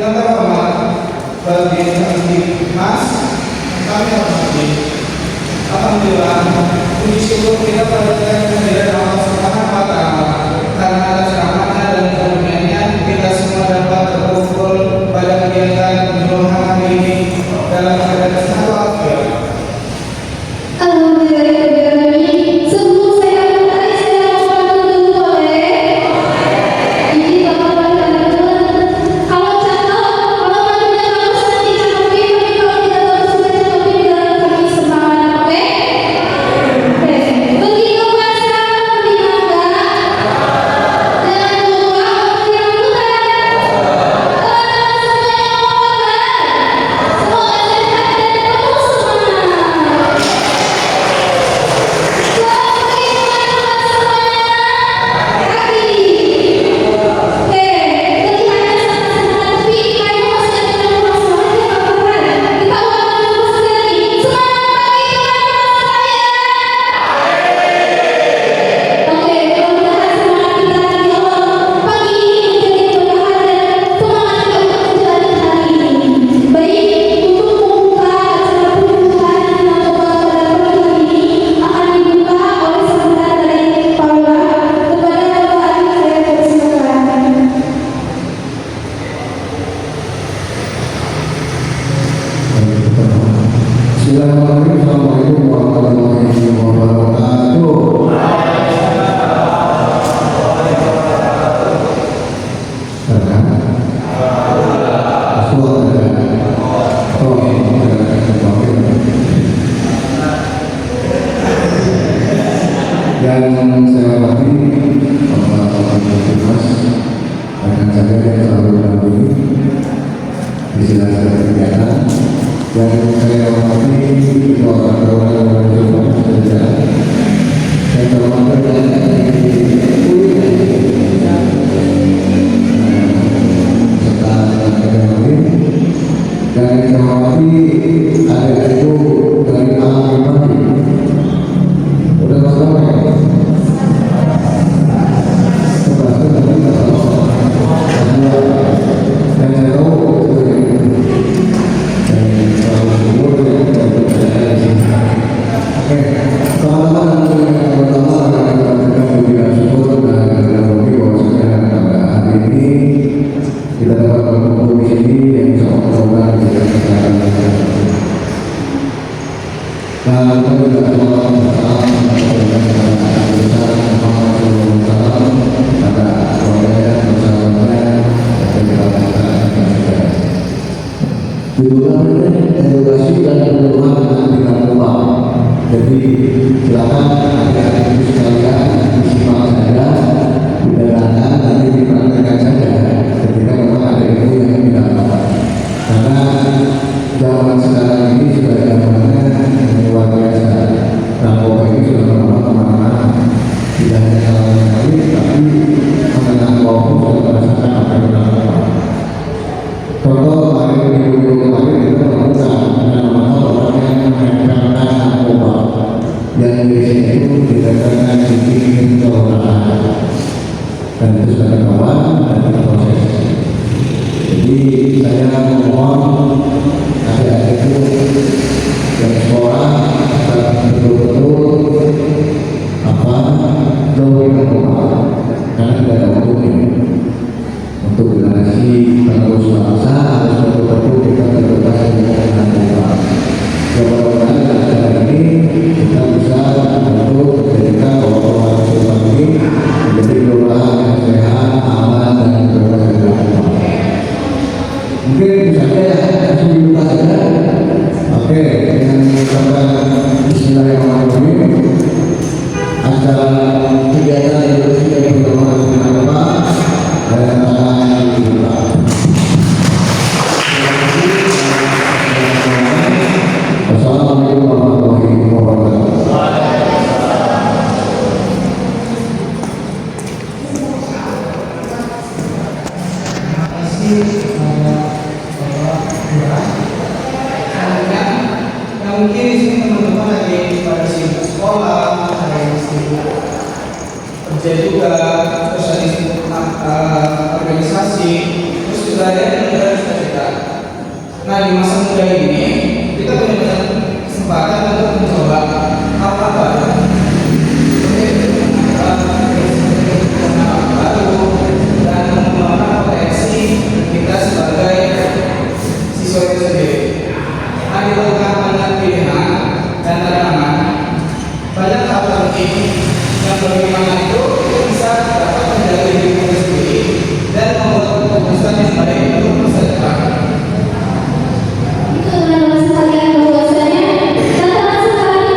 yang terhormat bagi Mas, kami hormati. Alhamdulillah, puji syukur kita pada kehadiran Allah Subhanahu wa Ta'ala karena atas rahmatnya dan karunia-Nya kita semua dapat berkumpul pada kegiatan penyuluhan hari ini dalam keadaan sehat walafiat. Assalamualaikum warahmatullahi wabarakatuh. Dan saya hormati Bapak Mas, rekan saya yang selalu mendampingi di sila kegiatan. Dan saya hormati orang-orang yang bekerja dan terhormat serta akademik, dan saya hormati adik itu dari alam udah bersama ya. Dan saya tahu kita dapat berkumpul di sini yang semoga kita akan dan kita juga berdoa edukasi dan pendidikan dengan lupa. Jadi silakan adik-adik sekalian disimak saja, didengarkan, nanti dipraktekkan saja ketika memang ada ilmu yang tidak dapat. Karena zaman sekarang ini sudah zamannya luar biasa. Narkoba ini sudah berkembang kemana-mana. Tidak hanya kalangan kami, tapi menengah bawah pun sudah merasakan apa yang narkoba. Contoh minggu kemarin kita menemukan nama orang yang memainkan narkoba yang biasanya itu dikatakan bikin kelolaan dan itu sudah ketahuan dan diproses. Jadi saya mohon adik-adik itu yang sekolah betul-betul jauhi narkoba karena tidak ada hukumnya. Untuk generasi penerus bangsa harus betul-betul kita terbebas dari narkoba. Mudah-mudahan dengan cara ini kita bisa membantu menjadikan bahwa Sultan ini menjadi kelurahan yang sehat, aman dan bebas dari narkoba. Mungkin bisa saja kasih dibuka saja. Oke, dengan mengucapkan Bismillahirrahmanirrahim. Acara kegiatan edukasi dan perkembangan narkoba Assalamualaikum warahmatullahi wabarakatuh. Mungkin di sini teman-teman lagi pada sibuk sekolah, ada yang sibuk kerja juga, terus ada yang sibuk organisasi, terus juga ada yang Nah, di masa muda ini kita punya kesempatan untuk mencoba hal-hal baru. Baru dan mengembangkan potensi kita sebagai siswa itu sendiri. Nah, di tengah banyak pilihan dan tantangan, banyak hal penting yang bagaimana itu bisa dapat menjaga diri kita sendiri dan membuat keputusan yang baik untuk masa depan. Itu teman-teman sekalian bahwasanya tantangan sekarang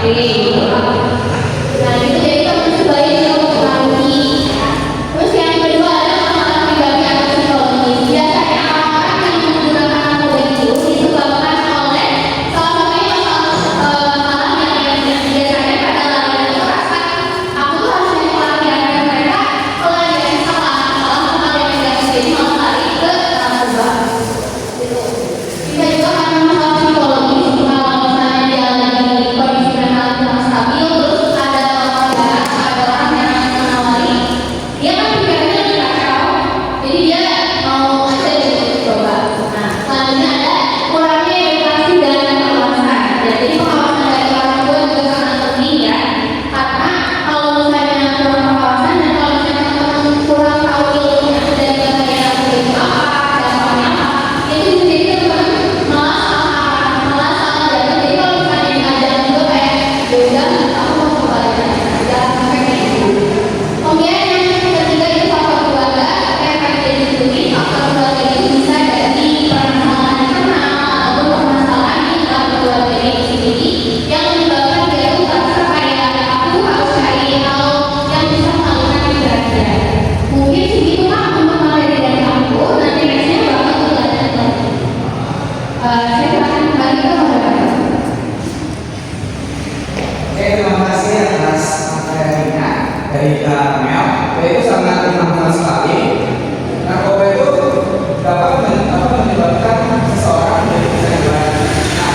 Nah itu jadi kan sebaiknya untuk mengurangi. Terus yang kedua adalah masalah pribadi atau psikologis. Biasanya orang-orang yang menggunakan narkoba itu disebabkan oleh salah satunya masalah yang biasanya pada lain itu rasa aku tuh harus jadi pelarian, dan mereka pelarian salah hal yang negatif, jadi malah lari ke narkoba. Gitu. Bisa juga karena masalah psikologis, kalau misalnya dia lagi kondisi mental kurang stabil, terus ada orang yang menawari, dia kan pikirannya lagi kacau, jadi dia mau aja gitu coba. Nah, selanjutnya ada kurangnya edukasi dan pengawasan. Jadi pengawasan dari orang tua juga sangat penting ya, karena kalau misalnya kurang pengawasan dan kalau misalnya teman-teman kurang tahu ilmunya dari bahaya itu apa, dampaknya apa, itu bisa jadi teman-teman malah salah jalan. Jadi kalau misalnya diajar juga kayak yaudah aku mau coba aja, jangan sampai kayak gitu. Kemudian yang ketiga itu faktor keluarga. Kayak tadi disebutkan, faktor keluarga itu bisa dari permasalahan internal ataupun permasalahan di dalam keluarganya itu sendiri yang menyebabkan dia tuh merasa kayak aku harus cari hal yang bisa mengalihkan pikirannya. Mungkin segitu lah untuk materi dari aku. Nanti nextnya bakal dilanjutkan lagi. Saya akan kembali ke moderator. Oke, terima kasih atas materinya dari Kak Mel. Itu sangat bermanfaat sekali. Narkoba itu dapat menyebabkan seseorang menjadi kecanduan. Nah,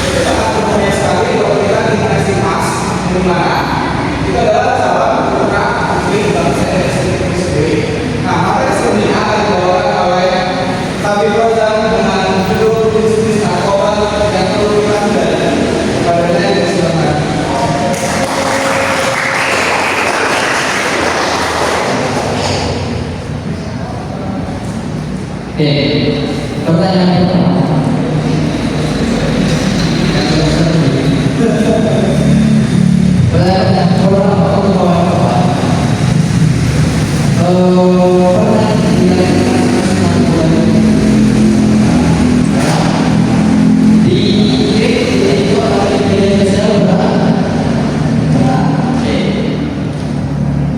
itu sangat berbahaya sekali kalau kita dikasih mas, di mana itu adalah calon putra putri bangsa Indonesia itu sendiri. Nah, materi selanjutnya akan dibawakan oleh Tabib Rozan dengan judul bisnis narkoba yang perlu kita hindari. Padanya disilakan. Oke, pertanyaan pertama. Pertanyaan pertama untuk kawan-kawan. Pernah di itu ada di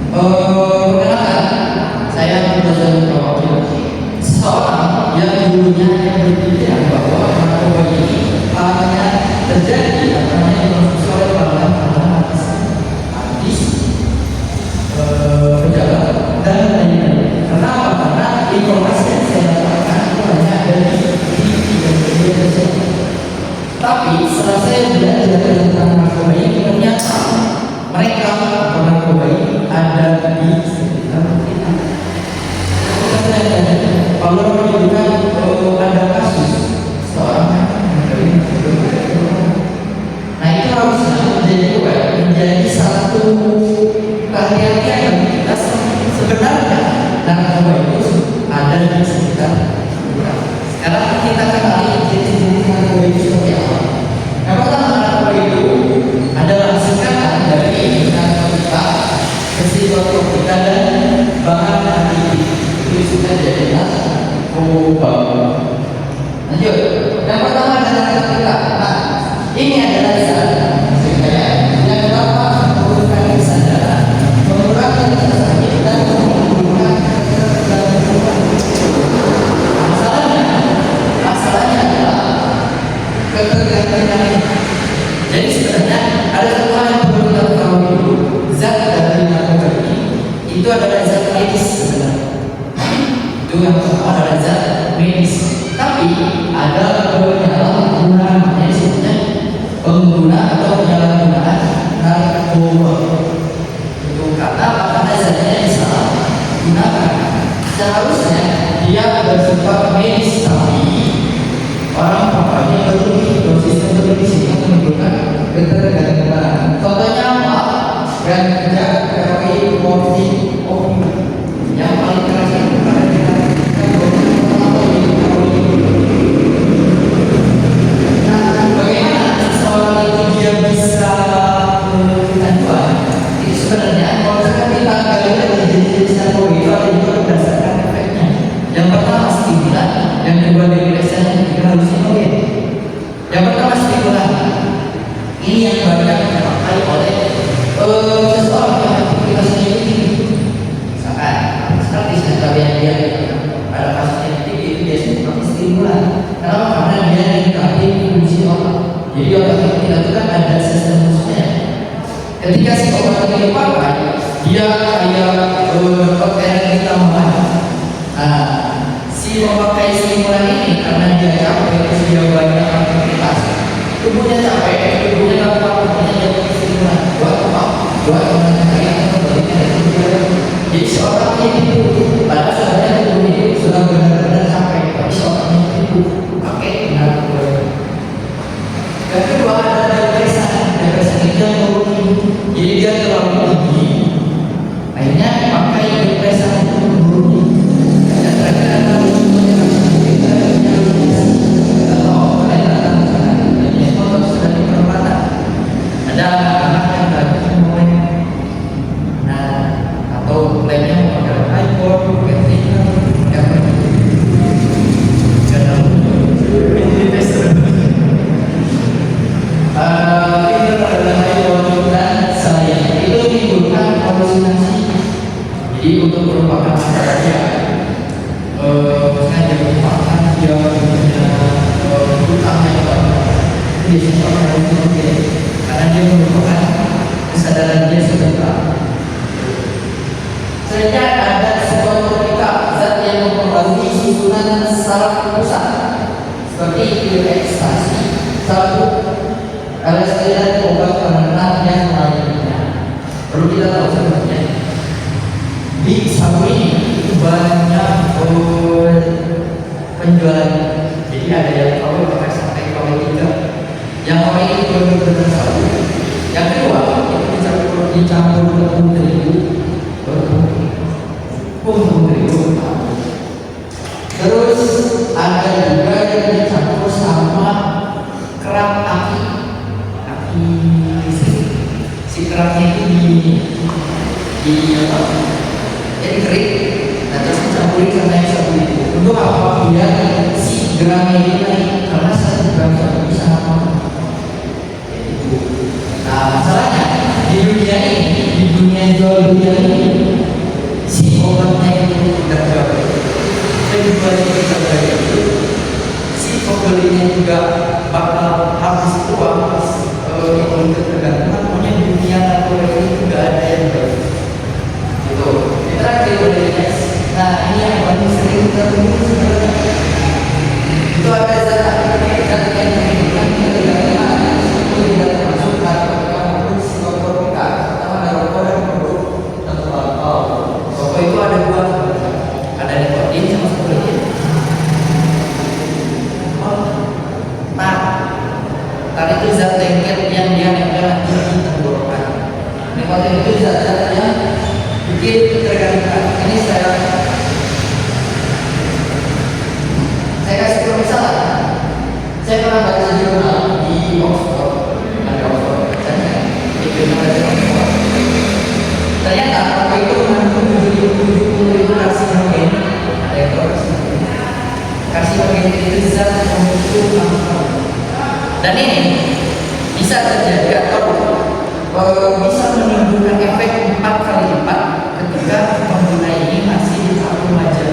perkenalkan, saya Profesor Prof. Seseorang yang dulunya berpikir bahwa narkoba ini hanya terjadi oleh kalangan artis, pejabat dan lain-lain. Kenapa? Karena informasi yang saya dapatkan itu hanya dari TV dan media sosial. Tapi setelah saya belajar tentang narkoba ini, ternyata mereka atau narkoba ini ada di sekitar kita. Kalau menunjukkan ada kasus seorang nah itu harusnya menjadi satu kehati-hatian bagi kita. Sebenarnya narkoba itu ada di sekitar kita. Sekarang kita kenali jenis-jenis narkoba itu seperti apa. Yang pertama, narkoba itu adalah singkatan dari narkotika, psikotropika dan bahan aktif. Itu sudah jadi narkoba. Lanjut. Yang pertama adalah narkotika. Nah, ini adalah zat yang dapat menurunkan kesadaran, mengurangi rasa sakit dan menurunkan ketergantungan. Masalahnya adalah ketergantungan. Jadi sebenarnya ada satu hal yang perlu kita ketahui dulu. Zat dari narkoba ini itu adalah zat medis sebenarnya. Itu yang pertama adalah zat medis. Tapi ada penyalahgunaan, yang disebutnya pengguna atau penyalahgunaan narkoba. Itu karena zatnya disalahgunakan. Seharusnya dia bersifat medis, tapi orang paparnya berlebih, dosisnya berlebih sehingga menimbulkan ketergantungan. Contohnya apa? Ganja, heroin, morfin, opium. Yang paling keras itu pada kita seseorang yang aktivitasnya itu tinggi, misalkan seperti kalian lihat pada kasus yang tinggi itu biasanya seperti stimulan. Kenapa? Karena dia meningkatkan fungsi otak. Jadi otak kita itu kan ada sistem khususnya. Ketika si obat ini dipakai, dia kayak dapat energi tambahan. Nah, si memakai stimulan ini karena dia capek, terus dia banyak aktivitas, tubuhnya capek, tubuhnya nggak kuat, tubuhnya jadi stimulan. Buat apa? Buat menangani kebaliknya dari tubuh. Jadi seorang ini pada sebenarnya tubuh ini sudah benar-benar capek, tapi seorang itu pakai benar. Yang kedua ada depresan itu yang tinggi. Jadi dia terlalu tinggi, akhirnya pakai depresan itu menuruni. Dan terakhir ada ada anak yang bagus mulai atau lainnya menggunakan iPhone, Ketika jadi untuk merupakan masyarakat sengaja merupakan dia punya hutang yang biasanya orang lain mungkin karena dia merupakan kesadaran dia sebentar. Sehingga ada sebuah ketika zat yang mempengaruhi susunan saraf pusat seperti pil ekstasi, sabu, LSD dan obat penenang yang lainnya. Perlu kita tahu sebenarnya di sabu ini itu banyak penjualan. Jadi ada yang KW pakai sampai KW 3. Yang KW itu benar-benar sabu. Yang kedua itu dicampur tepung terigu, terus ada juga yang dicampur sama kerak aki si keraknya itu di apa? Jadi kering, nah terus dicampurin sama yang sabu itu. Untuk apa? Biar si gramnya ini naik, karena 1 gram sabu bisa mahal. Nah masalahnya di dunia jual dunia ini si obatnya itu tidak jauh. Dan dibalik itu si pembelinya juga bakal habis uang untuk ketergantungan. Pokoknya dunia narkoba ini juga ada yang baik. Gitu. Terakhir dari nah ini yang paling sering kita temui sebenarnya. Itu ada zat yang menyebabkan ketergantungan itu tidak termasuk narkotika maupun psikotropika. Pertama ada rokok dan produk alkohol. Rokok itu ada 2, ada nikotin sama nikotin. Tar itu zat lengket yang dia nempel di tenggorokan. Nikotin itu zat-zat yang bikin ketergantungan. Ini saya kasih permisalan. Saya pernah baca jurnal di Oxford, ada Oxford, di Oxford. Ternyata apa itu mengandung 70 karsinogen, ada yang tahu karsinogen. Karsinogen itu zat pemicu kanker. Dan ini bisa terjadi atau bisa menimbulkan efek 4 kali lipat ketika pengguna ini masih di tahap remaja.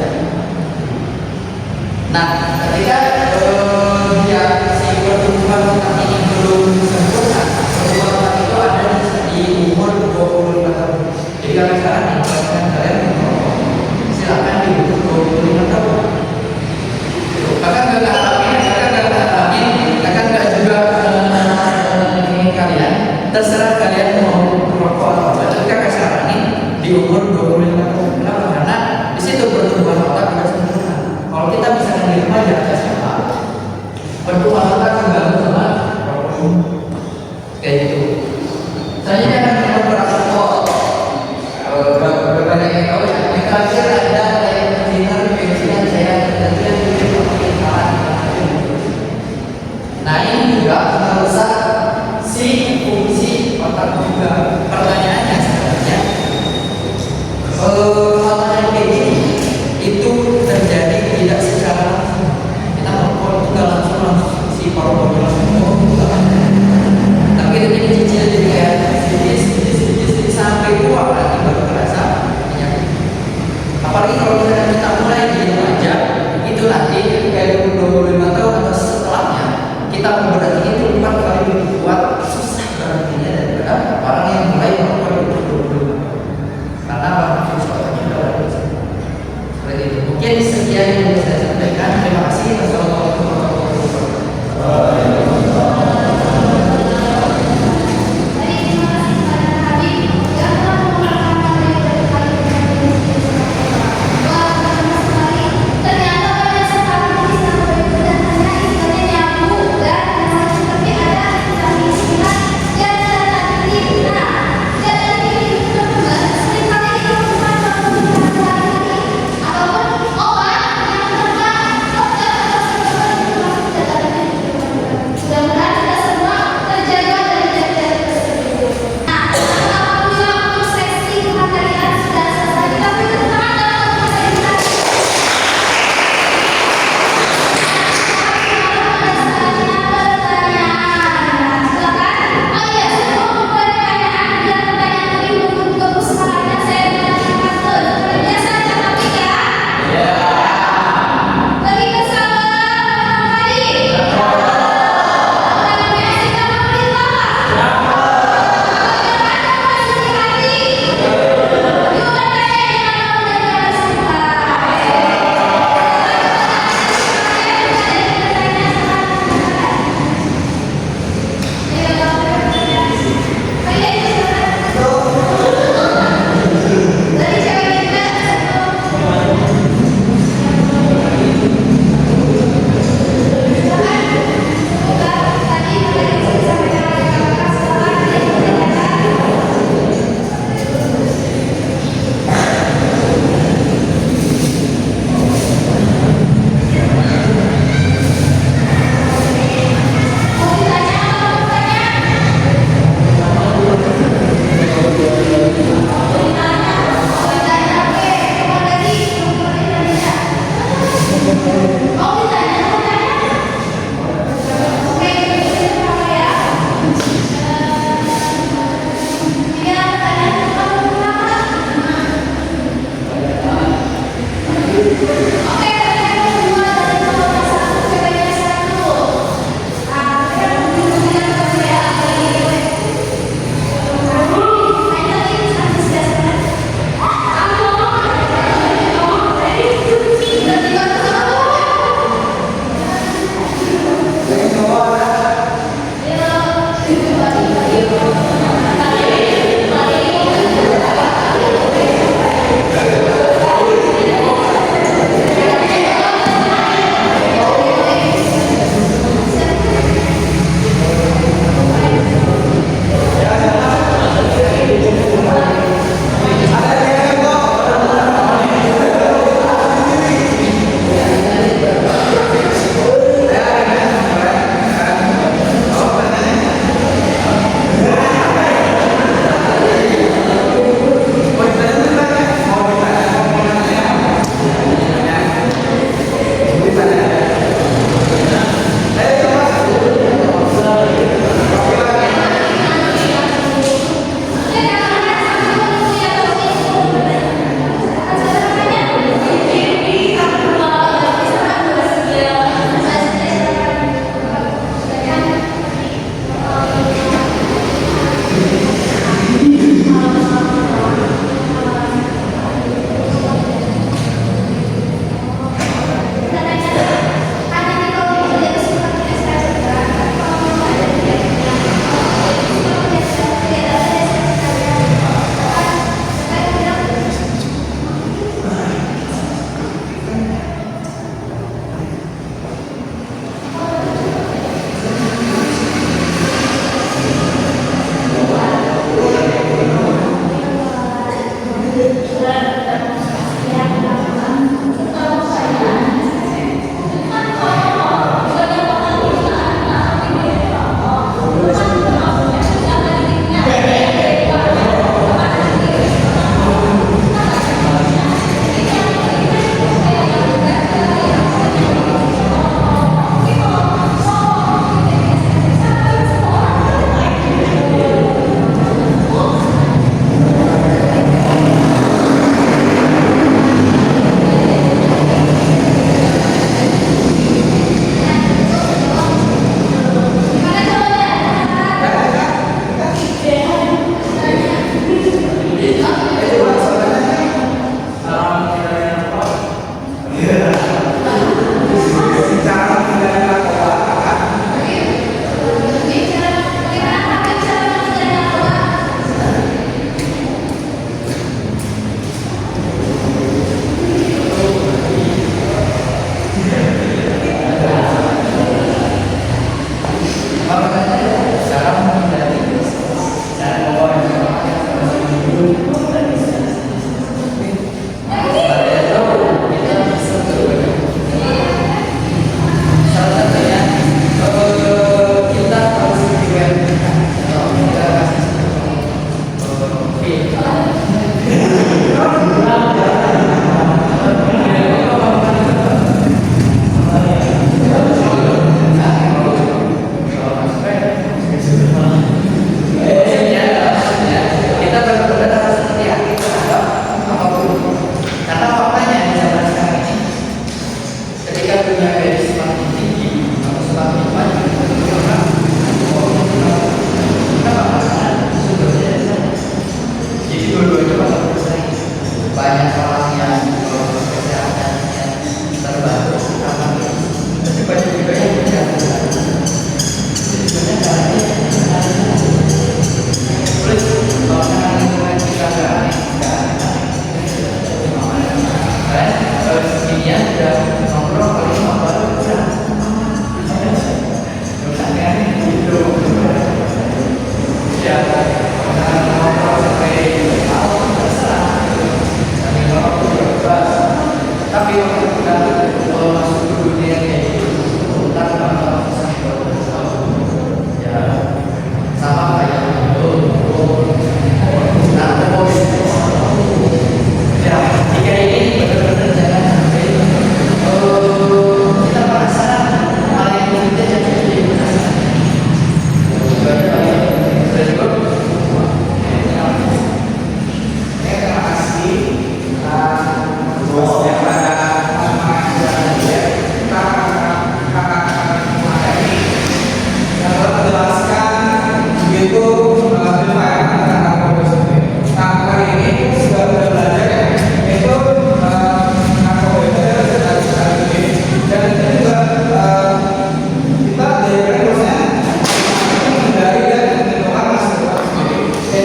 Nah, ketika dia si pertumbuhan otak ini belum sempurna, pertumbuhan otak itu ada di umur 25 tahun. Jadi kalau sekarang silakan kalian merokok, silakan di umur 25 tahun. Bahkan nggak alamin, bahkan nggak juga ingin kalian. Terserah kalian mau merokok atau tidak. Ketika kesalahan di umur 25 tahun, kenapa? Karena di situ pertumbuhan otak sudah sempurna. Kalau kita bisa menerima jarak siapa, pertumbuhan otak terganggu sama rokok kayak gitu. Selanjutnya akan kita merokok. Berbeda yang tahu ya. Yang terakhir ada yang berzina yang saya terjadi di pemerintahan. Nah ini juga merusak si fungsi otak juga. Pertanyaannya sebenarnya hal yang kayak gini itu terjadi tidak secara langsung. Kita merokok itu nggak langsung si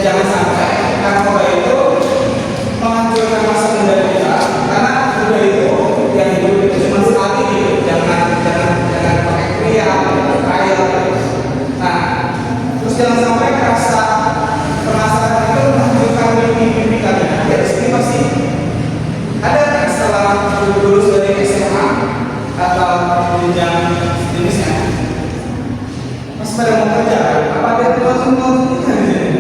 jangan sampai narkoba itu menghancurkan masa muda kita, karena muda itu yang hidup itu cuma sekali gitu. Jangan pakai pria, kaya. Nah, terus jangan sampai rasa penasaran itu menghancurkan mimpi kalian. Dari sini pasti ada yang setelah lulus dari SMA atau jenjang jenisnya, pas pada mau kerja, apa dia langsung mau kerja di sini?